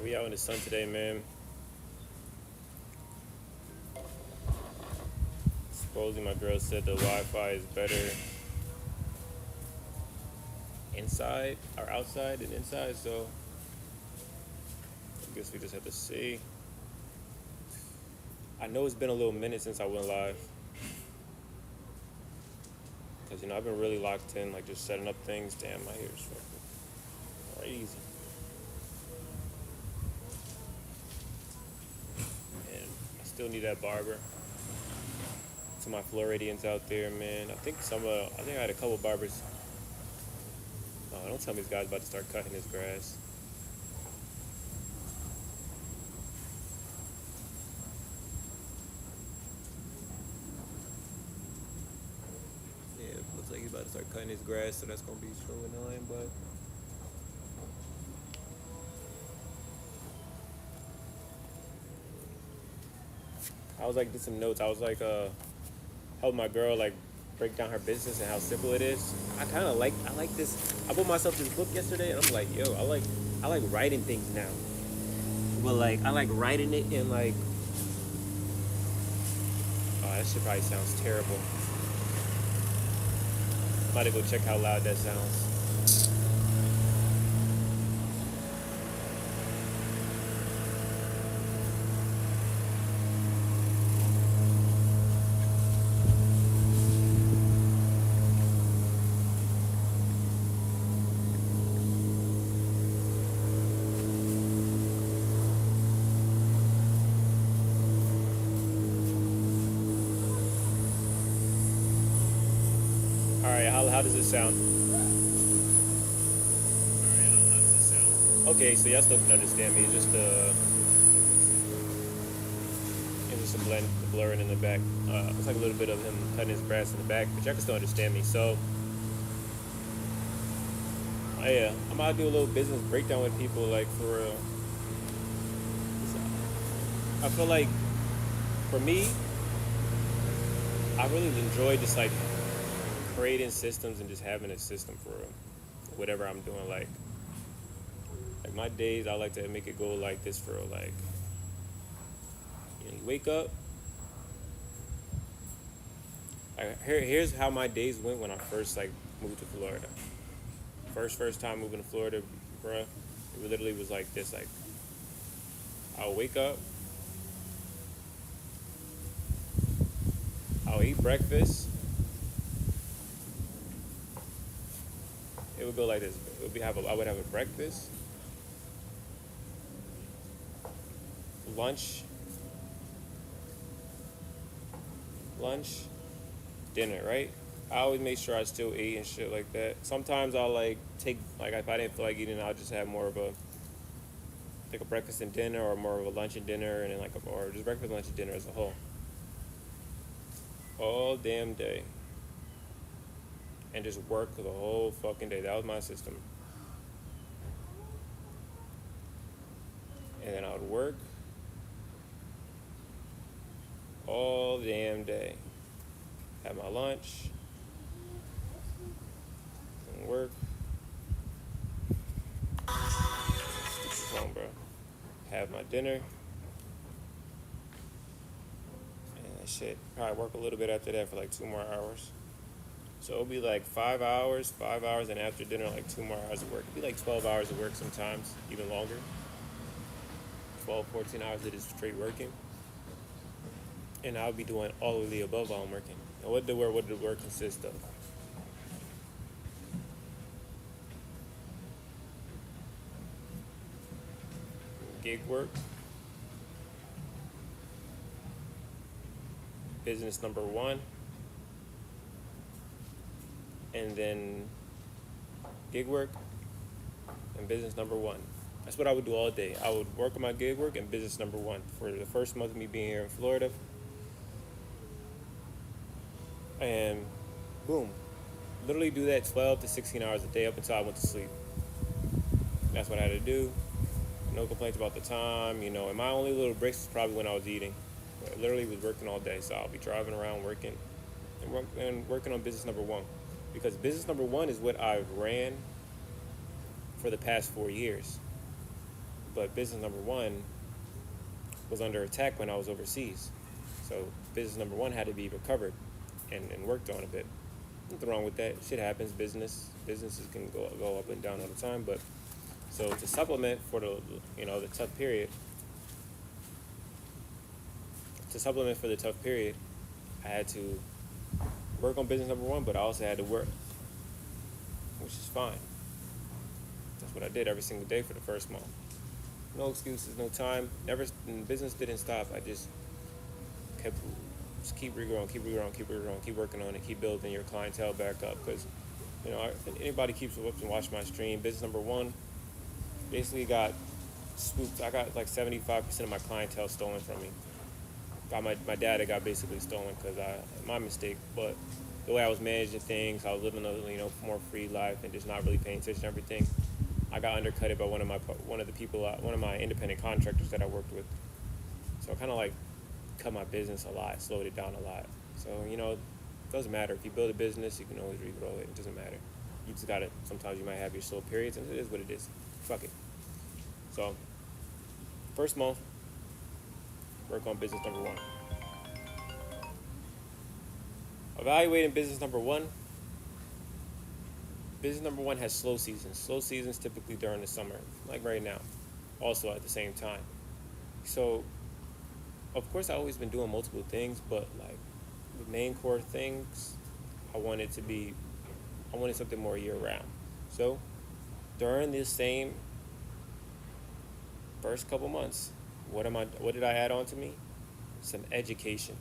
We out in the sun today, man. Supposedly my girl said the Wi-Fi is better inside or outside than inside, so I guess we just have to see. I know it's been a little minute since I went live. Because, I've been really locked in, like just setting up things. Damn, my hair is fucking crazy. And I still need that barber. To my Floridians out there, man. I think I had a couple barbers. Oh, don't tell me this guy's about to start cutting his grass. Yeah, looks like he's about to start cutting his grass, so that's gonna be so annoying, but I was like did some notes. I was like help my girl like break down her business and how simple it is. I like this. I bought myself this book yesterday and I'm like, yo, I like writing things now. But like I like writing it in like oh, that shit probably sounds terrible. I'm about to go check how loud that sounds. Alright, how does it sound? Okay, so y'all still can understand me. It's just a blend, the blurring in the back. Looks like a little bit of him cutting his grass in the back, but y'all can still understand me. So, yeah, I'm about to do a little business breakdown with people, like for real. I feel like, for me, I really enjoy just like creating systems and just having a system for whatever I'm doing. Like my days, I like to make it go like this for like, you wake up. Here's how my days went when I first like moved to Florida. First time moving to Florida, bruh, it literally was like this. Like I'll wake up, I'll eat breakfast. It would go like this. I would have a breakfast, lunch, dinner, right? I always make sure I still eat and shit like that. Sometimes I'll like take like if I didn't feel like eating, I'll just have more of a like a breakfast and dinner, or more of a lunch and dinner, and then or just breakfast, lunch, and dinner as a whole, all damn day, and just work the whole fucking day. That was my system. And then I would work all damn day. Have my lunch and work. Stupid phone, bro. Have my dinner. And that shit. Probably work a little bit after that for like 2 more hours. So it'll be like 5 hours, and after dinner, like 2 more hours of work. It'll be like 12 hours of work sometimes, even longer. 12, 14 hours of just straight working. And I'll be doing all of the above while I'm working. And what did the work consist of? Gig work, business number 1, and then gig work and business number 1. That's what I would do all day. I would work on my gig work and business number 1 for the first month of me being here in Florida. And boom, literally do that 12 to 16 hours a day up until I went to sleep. That's what I had to do. No complaints about the time, and my only little breaks was probably when I was eating. I literally was working all day, so I'll be driving around working and working on business number 1. Because business number 1 is what I've ran for the past 4 years. But business number one was under attack when I was overseas. So business number one had to be recovered and worked on a bit. Nothing wrong with that. Shit happens. Businesses can go up and down all the time. But so to supplement for the tough period, I had to work on business number one, but I also had to work, which is fine. That's what I did every single day for the first month. No excuses, no time. Never, business didn't stop. I just keep regrowing, keep working on it, keep building your clientele back up. Because, if anybody keeps up and watch my stream, business number one basically got swooped. I got like 75% of my clientele stolen from me. Got my data got basically stolen because my mistake. But the way I was managing things, I was living a more free life and just not really paying attention to everything. I got undercutted by one of my independent contractors that I worked with. So I kind of like cut my business a lot, slowed it down a lot. So it doesn't matter if you build a business, you can always regrow it. It doesn't matter. You just gotta. Sometimes you might have your slow periods, and it is what it is. Fuck it. So first month, work on business number one. Evaluating business number one. Business number one has slow seasons. Slow seasons typically during the summer, like right now, also at the same time. So, of course, I've always been doing multiple things, but like the main core things, I wanted something more year round. So, during this same first couple months, what did I add on to me? Some education.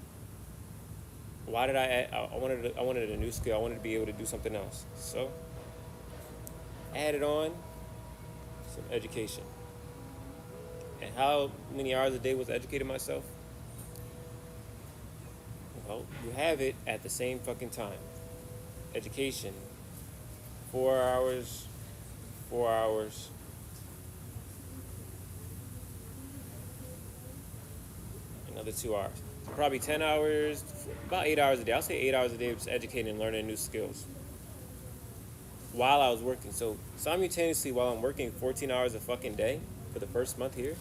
Why did I add? I wanted a new skill. I wanted to be able to do something else. So, added on some education. And how many hours a day was I educating myself? Well, you have it at the same fucking time. Education. 4 hours. Another 2 hours. So probably 10 hours, about 8 hours a day. I'll say 8 hours a day of just educating and learning new skills while I was working. So simultaneously, while I'm working 14 hours a fucking day for the first month here,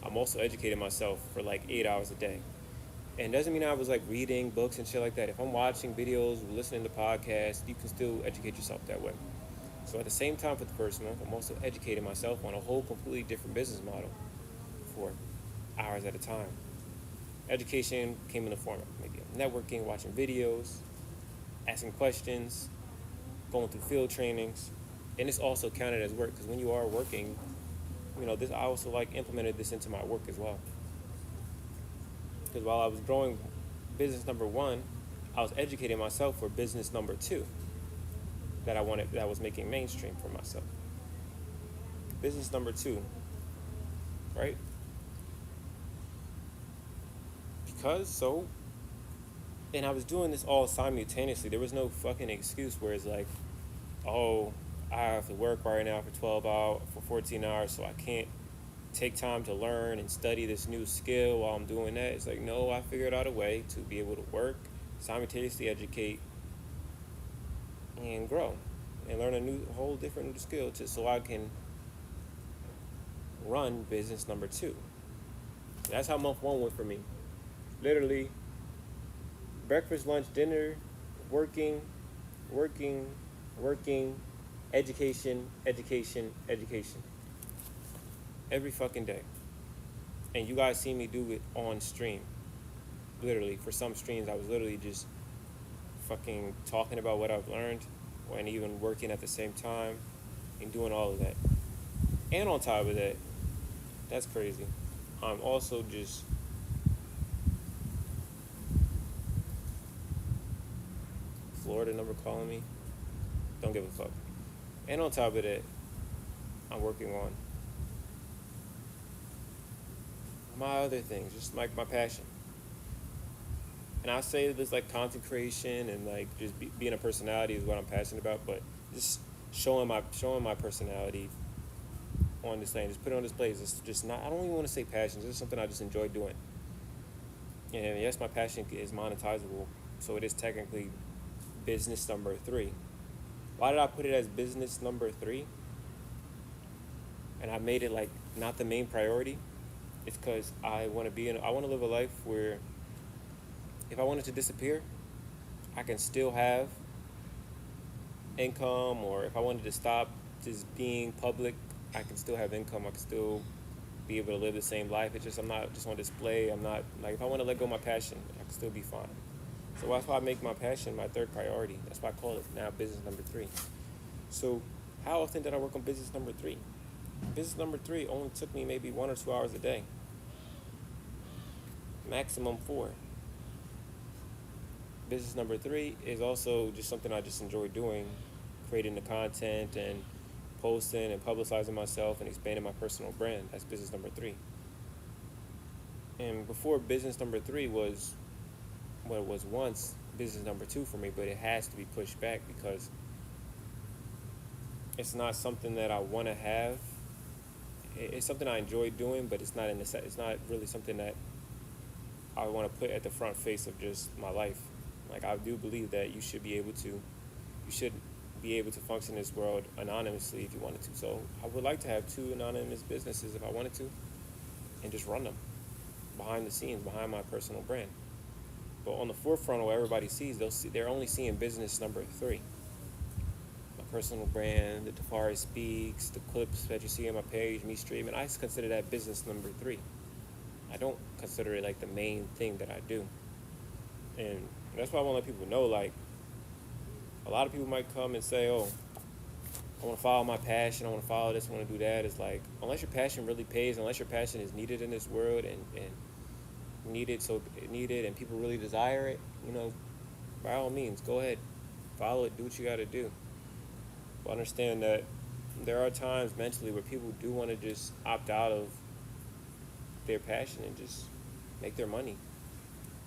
I'm also educating myself for like 8 hours a day. And it doesn't mean I was like reading books and shit like that. If I'm watching videos, listening to podcasts, you can still educate yourself that way. So at the same time for the first month, I'm also educating myself on a whole completely different business model for hours at a time. Education came in the form of maybe networking, watching videos, asking questions, going through field trainings, and it's also counted as work because when you are working, this I also like implemented this into my work as well. Because while I was growing business number one, I was educating myself for business number two that I was making mainstream for myself. Business number two, right? And I was doing this all simultaneously. There was no fucking excuse where it's like, oh, I have to work right now for 14 hours, so I can't take time to learn and study this new skill while I'm doing that. It's like, no, I figured out a way to be able to work, simultaneously educate, and grow, and learn a whole different new skill so I can run business number two. That's how month one went for me. Literally, breakfast, lunch, dinner, working, education. Every fucking day. And you guys see me do it on stream. Literally, for some streams, I was literally just fucking talking about what I've learned and even working at the same time and doing all of that. And on top of that, that's crazy, I'm also just Florida number calling me. Don't give a fuck. And on top of that, I'm working on my other things, just like my passion. And I say this like content creation and like just being a personality is what I'm passionate about, but just showing my personality on display, just put it on display. It's just not. I don't even want to say passion. It's just something I just enjoy doing. And yes, my passion is monetizable, so it is technically business number 3. Why did I put it as business number 3? And I made it like not the main priority, it's because I want to live a life where if I wanted to disappear, I can still have income, or if I wanted to stop just being public, I can still have income. I can still be able to live the same life. It's just I'm not just on display. I'm not like if I want to let go of my passion, I can still be fine. So that's why I make my passion my third priority. That's why I call it now business number three. So how often did I work on business number three? Business number three only took me maybe 1 or 2 hours a day, maximum 4. Business number three is also just something I just enjoy doing, creating the content and posting and publicizing myself and expanding my personal brand. That's business number three. And before business number three was what it was once business number two for me, but it has to be pushed back because it's not something that I want to have. It's something I enjoy doing, but it's not it's not really something that I want to put at the front face of just my life. Like I do believe that you should be able to function in this world anonymously if you wanted to. So I would like to have 2 anonymous businesses if I wanted to, and just run them behind the scenes, behind my personal brand. But on the forefront of what everybody sees, they're only seeing business number 3. My personal brand, the Tafari speaks, the clips that you see on my page, me streaming. I consider that business number 3. I don't consider it like the main thing that I do. And that's why I want to let people know, like, a lot of people might come and say, oh, I want to follow my passion, I want to follow this, I want to do that. It's like, unless your passion really pays, unless your passion is needed in this world and needed and people really desire it, by all means, go ahead, follow it, do what you got to do. But understand that there are times mentally where people do want to just opt out of their passion and just make their money.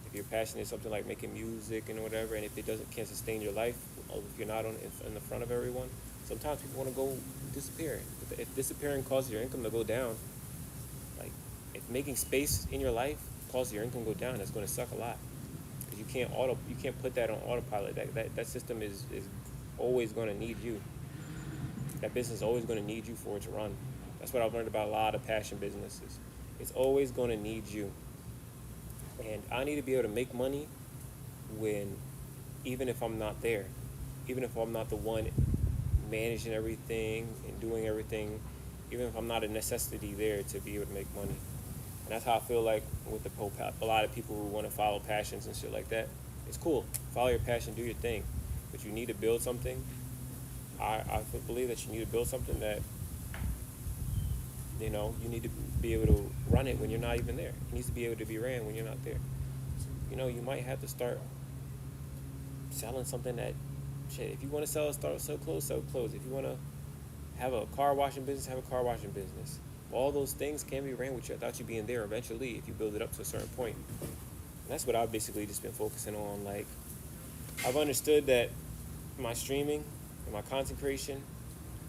If your passion is something like making music and whatever, and if it can't sustain your life, or if you're not in the front of everyone, sometimes people want to go disappear. If disappearing causes your income to go down, like if making space in your life causes your income to go down, that's going to suck a lot. Because you can't put that on autopilot. That system is always going to need you. That business is always going to need you for it to run. That's what I've learned about a lot of passion businesses. It's always going to need you. And I need to be able to make money even if I'm not there, even if I'm not the one managing everything and doing everything, even if I'm not a necessity there to be able to make money. And that's how I feel like with a lot of people who want to follow passions and shit like that. It's cool. Follow your passion, do your thing. But you need to build something. I believe that you need to build something that, you need to be able to run it when you're not even there. It needs to be able to be ran when you're not there. So, you might have to start selling something that, if you want to sell clothes, sell clothes. If you want to have a car washing business, have a car washing business. All those things can be ran without you being there eventually if you build it up to a certain point. And that's what I've basically just been focusing on. Like, I've understood that my streaming and my content creation,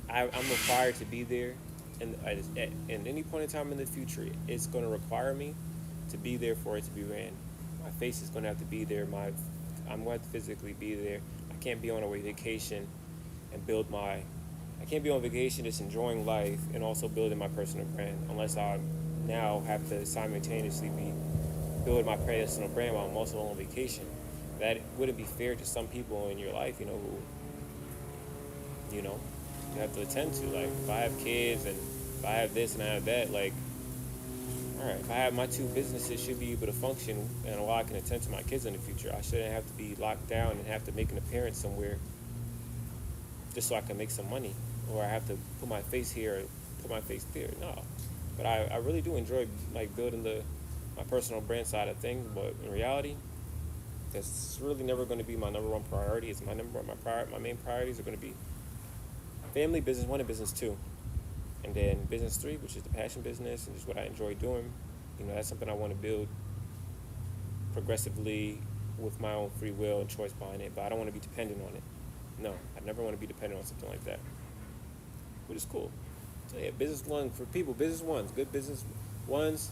I'm required to be there. And at any point in time in the future, it's going to require me to be there for it to be ran. My face is going to have to be there. I'm going to have to physically be there. I can't be on a vacation and I can't be on vacation just enjoying life and also building my personal brand, unless I now have to simultaneously be building my personal brand while I'm also on vacation. That wouldn't be fair to some people in your life, who, you have to attend to. Like, if I have kids and if I have this and I have that, like, all right, if I have my 2 businesses should be able to function and while I can attend to my kids in the future, I shouldn't have to be locked down and have to make an appearance somewhere just so I can make some money, or I have to put my face here or put my face there. No, but I really do enjoy like building my personal brand side of things, but in reality, that's really never going to be my number one priority. It's my main priorities are going to be family, business 1, and business 2. And then business 3, which is the passion business and just what I enjoy doing. That's something I want to build progressively with my own free will and choice behind it. But I don't want to be dependent on it. No, I never want to be dependent on something like that. Which is cool. So yeah, business 1 for people, business 1s, good business 1s,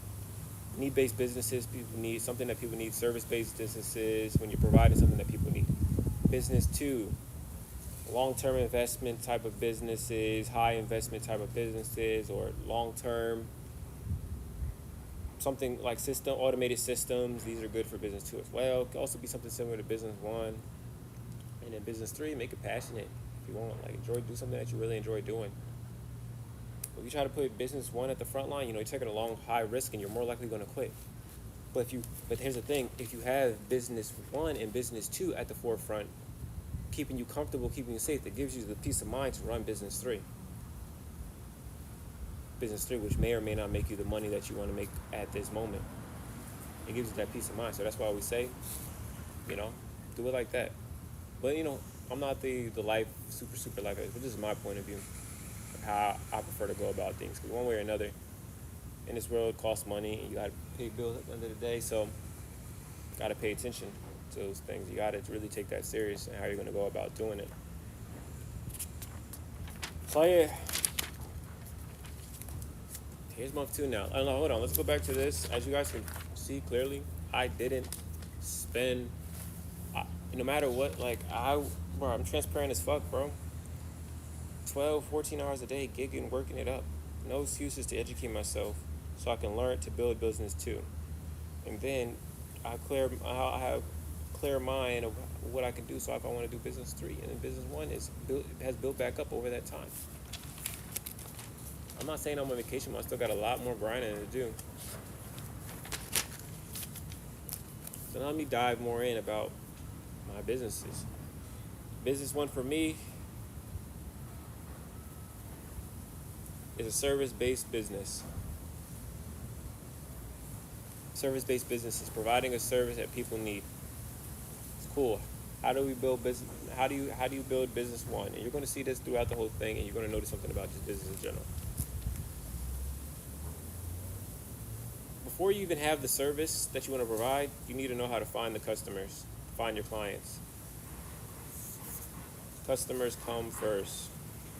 need-based businesses. People need something that people need, service-based businesses when you're providing something that people need. Business 2, long-term investment type of businesses, high investment type of businesses, or long-term something like automated systems. These are good for business 2 as well. It could also be something similar to business 1. And then business 3, make it passionate if you want. Like, do something that you really enjoy doing. If you try to put business 1 at the front line, you're taking a long, high risk, and you're more likely going to quit. But here's the thing: if you have business 1 and business 2 at the forefront, keeping you comfortable, keeping you safe, it gives you the peace of mind to run business 3. Business 3, which may or may not make you the money that you want to make at this moment. It gives you that peace of mind. So that's why we say, do it like that. But, I'm not the life, super life, but this is my point of view of how I prefer to go about things. Because one way or another, in this world, it costs money, and you got to pay bills at the end of the day. So, you got to pay attention to those things. You got to really take that serious and how you're going to go about doing it. So, yeah. Here's month 2 now. Hold on. Let's go back to this. As you guys can see clearly, I didn't spend, no matter what, I'm transparent as fuck, bro. 12, 14 hours a day, gigging, working it up. No excuses to educate myself so I can learn to build business 2. And then I have clear mind of what I can do so if I want to do business 3. And then business 1 has built back up over that time. I'm not saying I'm on vacation, but I still got a lot more grinding to do. So now let me dive more in about my businesses. Business 1 for me is a service-based business. Service-based business is providing a service that people need. It's cool. How do we build business? How do you build business 1? And you're going to see this throughout the whole thing, and you're going to notice something about just business in general. Before you even have the service that you want to provide, you need to know how to find the customers, find your clients. Customers come first.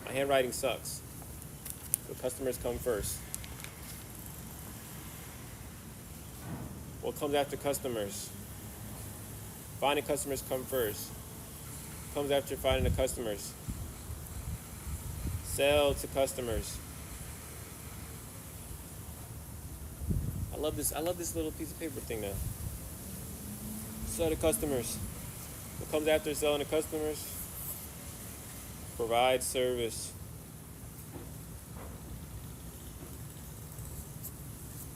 My handwriting sucks, but customers come first. What comes after customers? Finding customers come first. Comes after finding the customers. Sell to customers. I love this little piece of paper thing now. Sell to customers. What comes after selling to customers? Provide service.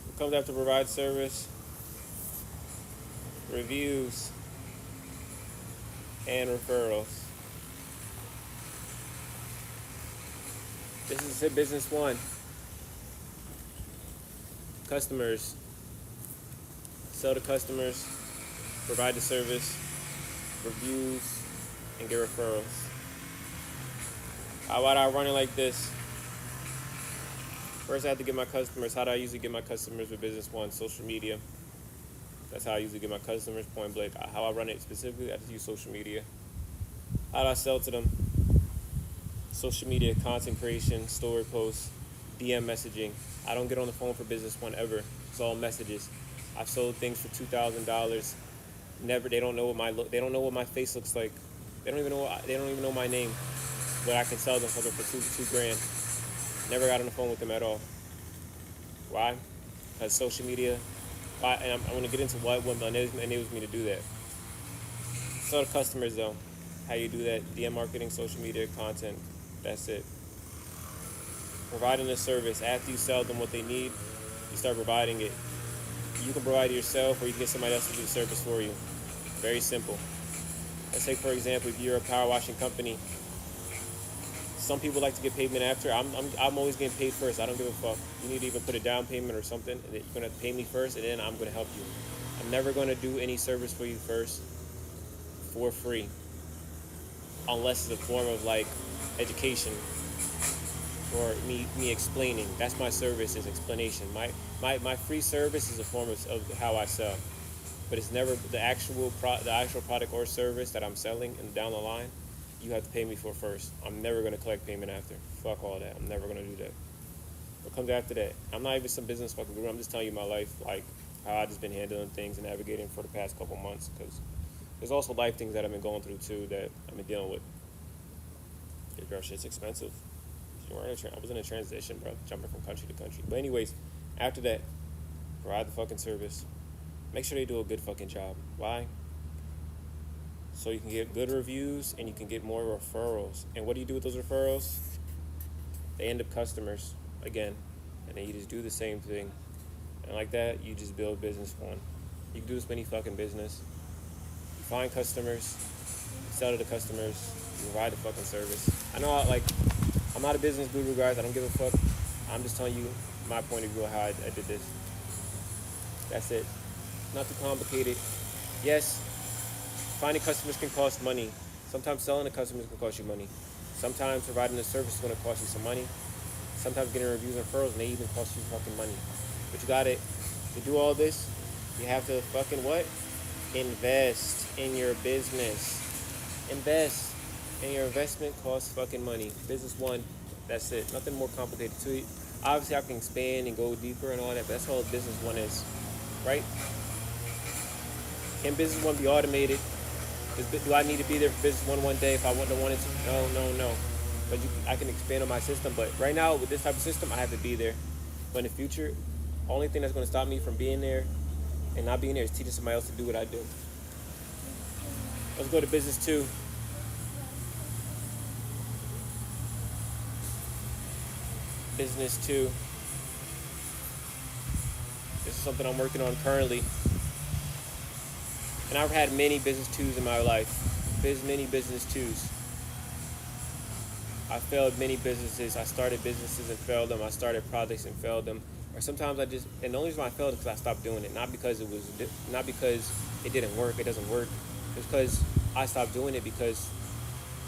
What comes after provide service? Reviews and referrals. This is business 1. Customers. Sell to customers. Provide the service. Reviews and get referrals. How about I run it like this? First, I have to get my customers. How do I usually get my customers with business 1? Social media. That's how I usually get my customers, point blank. How I run it specifically, I just use social media. How do I sell to them? Social media, content creation, story posts, DM messaging. I don't get on the phone for business 1 ever. It's all messages. I've sold things for $2,000. Never. They don't know they don't know what my face looks like. They don't even know my name. But I can sell them something for $2,000. Never got on the phone with them at all. Why? Because social media. And I'm going to get into what enables me to do that. Sell to customers though. How you do that? DM marketing, social media, content. That's it. Providing a service. After you sell them what they need, you start providing it. You can provide it yourself, or you can get somebody else to do the service for you. Very simple. Let's say, for example, if you're a power washing company, some people like to get payment after. I'm always getting paid first. I don't give a fuck. You need to even put a down payment or something, and you're gonna have to pay me first, and then I'm gonna help you. I'm never gonna do any service for you first for free, unless it's a form of education or me explaining. That's my service, is explanation. My free service is a form of how I sell, but it's never the actual product or service that I'm selling, and down the line, you have to pay me for first. I'm never going to collect payment after. Fuck all that. I'm never going to do that. What comes after that? I'm not even some business fucking guru. I'm just telling you my life, how I've just been handling things and navigating for the past couple months, because there's also life things that I've been going through too that I've been dealing with. Yeah, girl, shit's expensive. I was in a transition, bro, jumping from country to country. But anyways, after that, Provide the fucking service. Make sure they do a good fucking job. Why? So you can get good reviews and you can get more referrals. And what do you do with those referrals? They end up customers again. And then you just do the same thing. And like that, you just build business one. You can do this with any fucking business. You find customers, you sell to the customers, you provide the fucking service. I know, I'm not a business guru, guys. I don't give a fuck. I'm just telling you my point of view of how I did this. That's it. Not too complicated. Yes, finding customers can cost money. Sometimes selling to customers can cost you money. Sometimes providing a service is going to cost you some money. Sometimes getting reviews and referrals may even cost you fucking money. But you got to do all this, you have to fucking what? Invest in your business. Invest. And your investment costs fucking money. Business one, that's it. Nothing more complicated to it. Obviously, I can expand and go deeper and all that, but that's all business one is, right? Can business one be automated? Do I need to be there for business one day if I wouldn't have wanted to? No. But I can expand on my system. But right now, with this type of system, I have to be there. But in the future, only thing that's going to stop me from being there and not being there is teaching somebody else to do what I do. Let's go to business two. Business two. This is something I'm working on currently. And I've had many business twos in my life. Many business twos. I failed many businesses. I started businesses and failed them. I started projects and failed them. Or sometimes and the only reason I failed is because I stopped doing it. Not because it didn't work. It doesn't work. It's because I stopped doing it because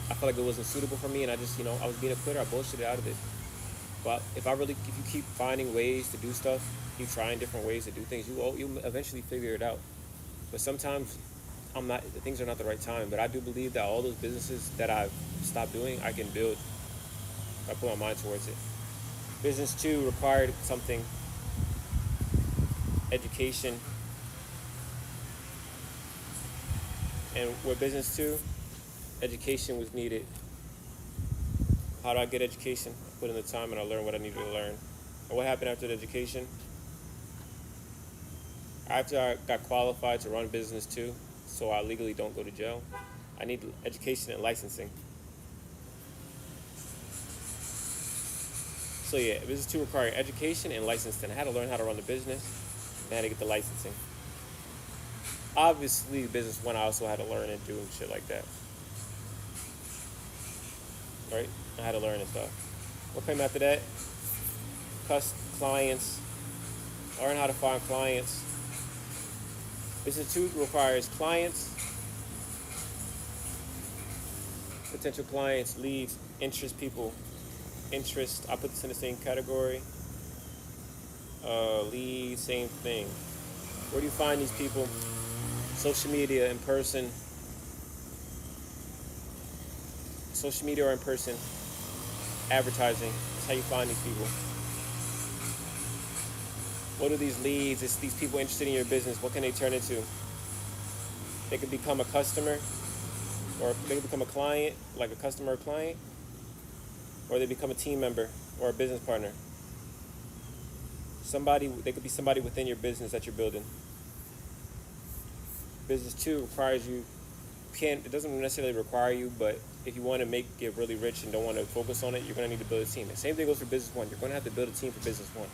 I felt like it wasn't suitable for me, and I just, I was being a quitter. I bullshitted out of it. But if you keep finding ways to do stuff, keep trying different ways to do things, you eventually figure it out. But sometimes things are not the right time. But I do believe that all those businesses that I've stopped doing, I can build if I put my mind towards it. Business two required something. Education. And with business two, education was needed. How do I get education? I put in the time and I learned what I needed to learn. And what happened after the education? After I got qualified to run business two, so I legally don't go to jail, I need education and licensing. So yeah, business two required education and licensing. I had to learn how to run the business, and I had to get the licensing. Obviously, business one, I also had to learn and do shit like that. Right? I had to learn and stuff. What came after that? Clients. Learn how to find clients. Business two requires clients, potential clients, leads, interest people. Interest, I put this in the same category. Lead, same thing. Where do you find these people? Social media, in person. Social media or in person. Advertising. That's how you find these people. What are these leads? It's these people interested in your business. What can they turn into? They could become a customer, or they could become a client, like a customer or client, or they become a team member or a business partner. They could be somebody within your business that you're building. Business two requires you. It doesn't necessarily require you, but if you want to get really rich and don't want to focus on it, you're going to need to build a team. The same thing goes for business one. You're going to have to build a team for business one.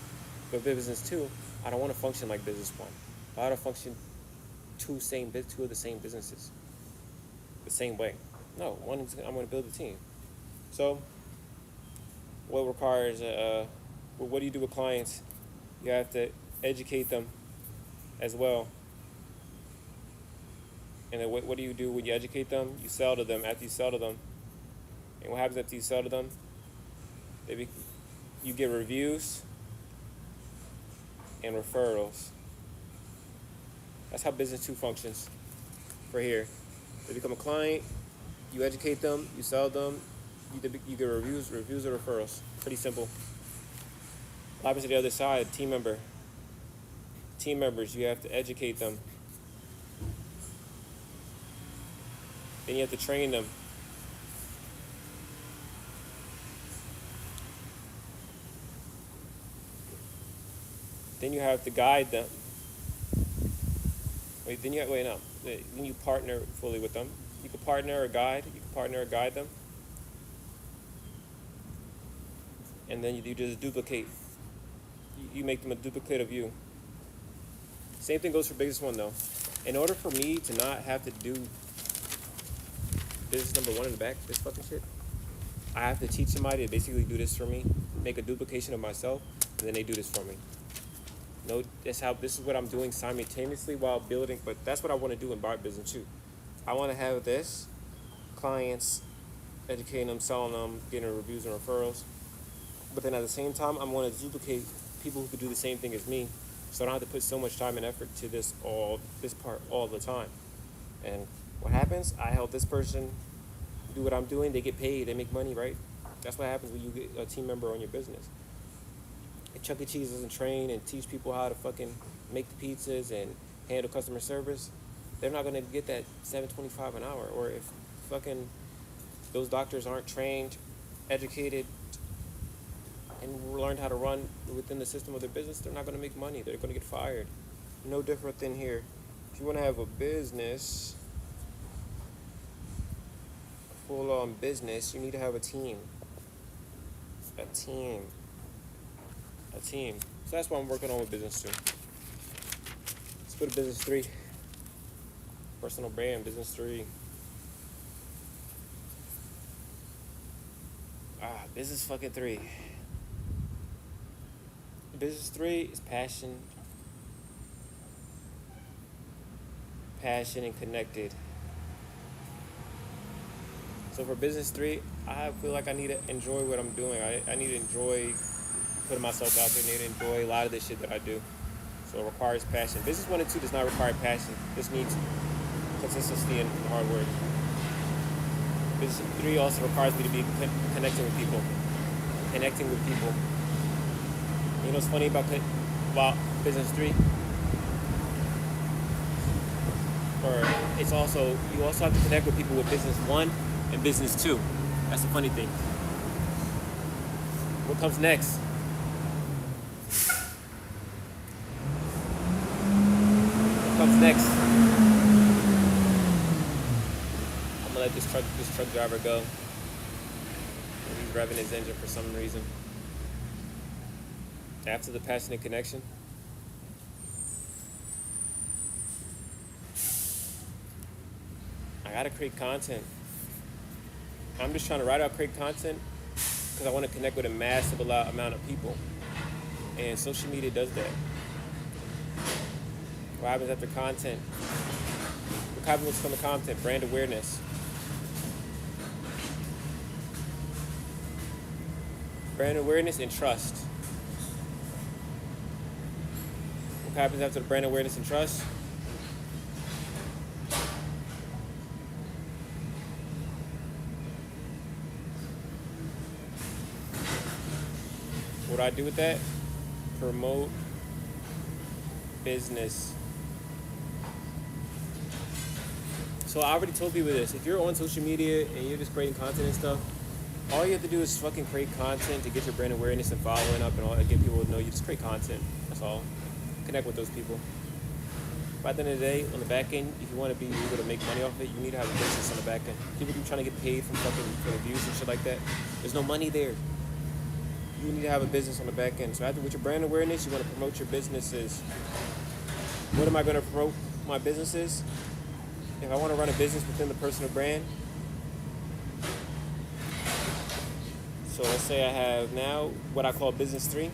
But business two, I don't want to function like business one. I want to function two of the same businesses the same way. No, I'm going to build a team. So, what requires? What do you do with clients? You have to educate them as well. And then what do you do when you educate them? You sell to them. After you sell to them, and what happens after you sell to them? You get reviews and referrals. That's how business two functions for here. They become a client, you educate them, you sell them, you get reviews or referrals. Pretty simple. What happens to the other side? Team members, you have to educate them. Then you have to train them. Then you have to guide them. Then you partner fully with them. You can partner or guide. You can partner or guide them, and then you just duplicate. You make them a duplicate of you. Same thing goes for business one though. In order for me to not have to do business number one in the back, this fucking shit, I have to teach somebody to basically do this for me, make a duplication of myself, and then they do this for me. No, this is what I'm doing simultaneously while building, but that's what I want to do in bar business too. I want to have this, clients, educating them, selling them, getting reviews and referrals. But then at the same time, I'm going to duplicate people who could do the same thing as me, so I don't have to put so much time and effort to this part all the time. And what happens? I help this person do what I'm doing. They get paid. They make money, right? That's what happens when you get a team member on your business. If Chuck E. Cheese doesn't train and teach people how to fucking make the pizzas and handle customer service, they're not going to get that $7.25 an hour. Or if fucking those doctors aren't trained, educated, and learned how to run within the system of their business, they're not going to make money. They're going to get fired. No different than here. If you want to have a business, a full-on business, you need to have a team. A team. So that's what I'm working on with business 2. Let's go to business 3. Personal brand, business 3. Business fucking 3. Business 3 is passion and connected. So for business 3, I feel like I need to enjoy what I'm doing. I need to enjoy putting myself out there. I need to enjoy a lot of this shit that I do. So it requires passion. Business 1 and 2 does not require passion. This needs consistency and hard work. Business 3 also requires me to be connecting with people. You know what's funny about business 3? You also have to connect with people with business 1 and business 2. That's the funny thing. What comes next? I'm gonna let this truck driver go. He's revving his engine for some reason. After the passionate connection, I gotta create content. I'm just trying to create content because I want to connect with a massive amount of people. And social media does that. What happens after content? What happens from the content? Brand awareness. Brand awareness and trust. What happens after the brand awareness and trust? What do I do with that? Promote business. So I already told people this. If you're on social media and you're just creating content and stuff, all you have to do is fucking create content to get your brand awareness and following up and all, and get people to know you. Just create content. That's all. Connect with those people. By the end of the day, on the back end, if you want to be able to make money off it, you need to have a business on the back end. People keep trying to get paid from fucking for the views and shit like that. There's no money there. You need to have a business on the back end. So after with your brand awareness, you want to promote your businesses. What am I going to promote my businesses? If I want to run a business within the personal brand, so let's say I have now what I call business 3.